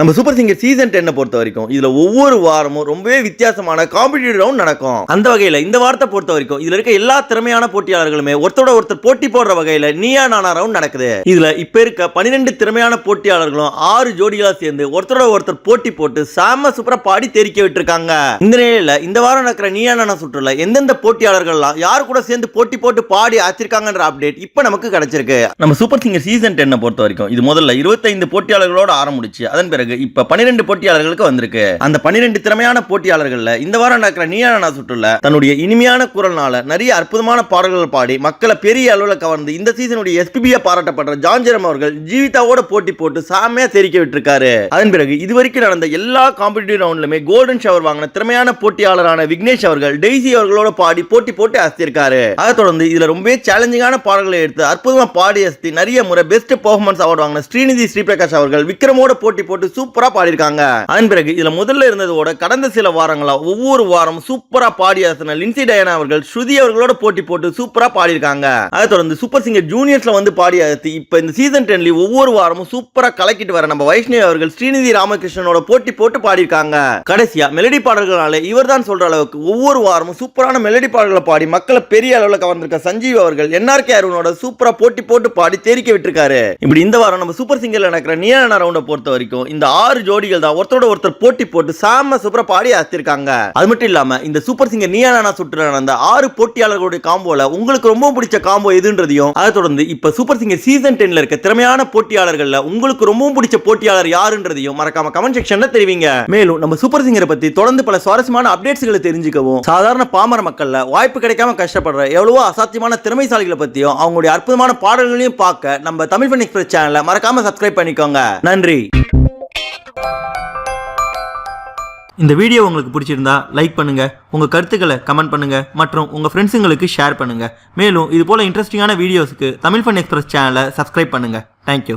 நம்ம super singer season 10 பொறுத்த வரைக்கும் இதுல ஒவ்வொரு வாரமும் ரொம்பவே வித்தியாசமான காம்படிட்டிவ் ரவுண்ட் நடக்கும். அந்த வகையில இந்த வாரத்தை பொறுத்த வரைக்கும் இதுல இருக்க எல்லா திறமையான போட்டியாளர்களுமே ஒருத்தரோட ஒருத்தர் போட்டி போடுற வகையில நீயா நானா ரவுண்ட் நடக்குது. இதுல இப்ப இருக்க 12 திறமையான போட்டியாளர்களும் 6 ஜோடிகளா சேர்ந்து ஒருத்தரோட ஒருத்தர் போட்டி போட்டு சாம சூப்பரா பாடி தெரிக்க விட்டுருக்காங்க. இந்த நிலையில இந்த வாரம் நடக்கிற நீயா நானா சுற்றுல எந்தெந்த போட்டியாளர்கள்லாம் யாரு கூட சேர்ந்து போட்டி போட்டு பாடி ஆச்சிருக்காங்கன்ற அப்டேட் இப்ப நமக்கு கிடைச்சிருக்கு. நம்ம சூப்பர் சிங்கர் சீசன் 10 பொறுத்த வரைக்கும் இது முதல்ல 25 போட்டியாளர்களோட ஆரம்பிச்சு அதன் பிறகு இப்ப 12 போட்டியாளர்களுக்கு வந்திருக்கு. அந்த 12 திறமையான போட்டியாளர்கள்ல இந்த வாரம் நடக்கிற நீயா நானா சுற்றுல தன்னுடைய இனிமையான குரல்னால நிறைய அற்புதமான பாடல்கள் பாடி மக்களை பெரிய அளவுல கவர்ந்து இந்த சீசனுடைய எஸ்பிபியா பாராட்டப்படுற ஜான்ஜெரம் அவர்கள் ஜீவிதாவோட போட்டி போட்டு சாமையா தெரிக்க விட்டுருக்காரு. அதன் பிறகு இதுவரைக்கும் நடந்த எல்லா காம்படிட்டிவ் ரவுண்ட்லுமே கோல்டன் ஷவர் வாங்கின திறமையான போட்டியாளரான விக்னேஷ் அவர்கள் டெய்ஸி அவர்களோட பாடி போட்டி போட்டு அசத்திருக்காரு. அதை தொடர்ந்து இதுல ரொம்ப சேலஞ்சிங்கான பாடல்களை எடுத்து அற்புதமா பாடி அசத்தி நிறைய முறை பெஸ்ட் பெர்ஃபார்மன்ஸ் அவார்டு வாங்கின ஸ்ரீநிதி ஸ்ரீபிரகாஷ் அவர்கள் விக்ரமோட போட்டி போட்டு சூப்பரா பாடிருக்காங்க. அதன் பிறகு இதுல முதல்ல இருந்ததோட கடந்த சில வாரங்களா ஒவ்வொரு வாரம் சூப்பரா பாடி அசத்தின லின்சி டயானா அவர்கள் ஸ்ருதி அவர்களோட போட்டி போட்டு சூப்பரா பாடிருக்காங்க. அதை தொடர்ந்து சூப்பர் சிங்கர் ஜூனியர்ஸ்ல வந்து பாடி அசத்தி இப்ப இந்த சீசன் 10 ஒவ்வொரு வாரமும் சூப்பரா கலக்கிட்டு வர நம்ம வைஷ்ணவி அவர்கள் ஸ்ரீநிதி ராமகிருஷ்ணனோட போட்டி போட்டு பாடிருக்காங்க. கடைசியா மெலடி பாடல்களால இவர் தான் சொல்ற அளவுக்கு ஒவ்வொரு வாரமும் சூப்பரான மெலடி பாடல்களை பாடி மக்களை பெரிய அளவுல கவர்ந்திருக்க சஞ்சீவ் அவர்கள் என்ஆர்கே அருணோட சூப்பரா போட்டி போட்டு பாடி தெரிக்க விட்டுருக்காரு. இப்படி இந்த வாரம் நம்ம சூப்பர் சிங்கர்ல நடக்கிற நீயா நானா ரவுண்ட பொறுத்த வரைக்கும் இந்த 6 ஜோடிகள் தான் ஒருத்தரோட ஒருத்தர் போட்டி போட்டு சாம சூப்பரா பாடி அசத்திருக்காங்க. அது மட்டும் இல்லாம இந்த சூப்பர் சிங்கர் நீயா நானா சுற்றுல நடந்த 6 போட்டியாளர்களுடைய காம்போல உங்களுக்கு ரொம்ப பிடிச்ச காம்போ எதுன்றதையும் அதை தொடர்ந்து இப்ப சூப்பர் சிங்கர் சீசன் 10 இருக்க திறமையான போட்டியாளர்கள்ல உங்களுக்கு ரொம்ப பிடிச்ச போட்டியாளர் யாருன்றதையும் மறக்காம கமெண்ட் செக்ஷன்ல தெரிவிங்க. மேலும் நம்ம சூப்பர் சிங்கரை பத்தி தொடர்ந்து பல சுவாரஸ்யமான அப்டேட்ஸ்களை தெரிஞ்சுக்கவும் சாதாரண பாமர மக்கள்ல வாய்ப்பு கிடைக்காம கஷ்டப்படுற எவ்வளவோ அசாத்தியமான திறமைசாலிகளை பத்தியும் அவங்களுடைய அற்புதமான பாடல்களையும் பார்க்க நம்ம தமிழ் ஃபன் எக்ஸ்பிரஸ் சேனலை மறக்காம சப்ஸ்கிரைப் பண்ணிக்கோங்க. நன்றி. இந்த வீடியோ உங்களுக்கு பிடிச்சிருந்தா லைக் பண்ணுங்க, உங்க கருத்துக்களை கமெண்ட் பண்ணுங்க மற்றும் உங்க ஃப்ரெண்ட்ஸுங்களுக்கு ஷேர் பண்ணுங்க. மேலும் இது போல இன்ட்ரெஸ்டிங்கான வீடியோஸ்க்கு தமிழ் ஃபன் எக்ஸ்பிரஸ் சேனலை சப்ஸ்கிரைப் பண்ணுங்க. தேங்க்யூ.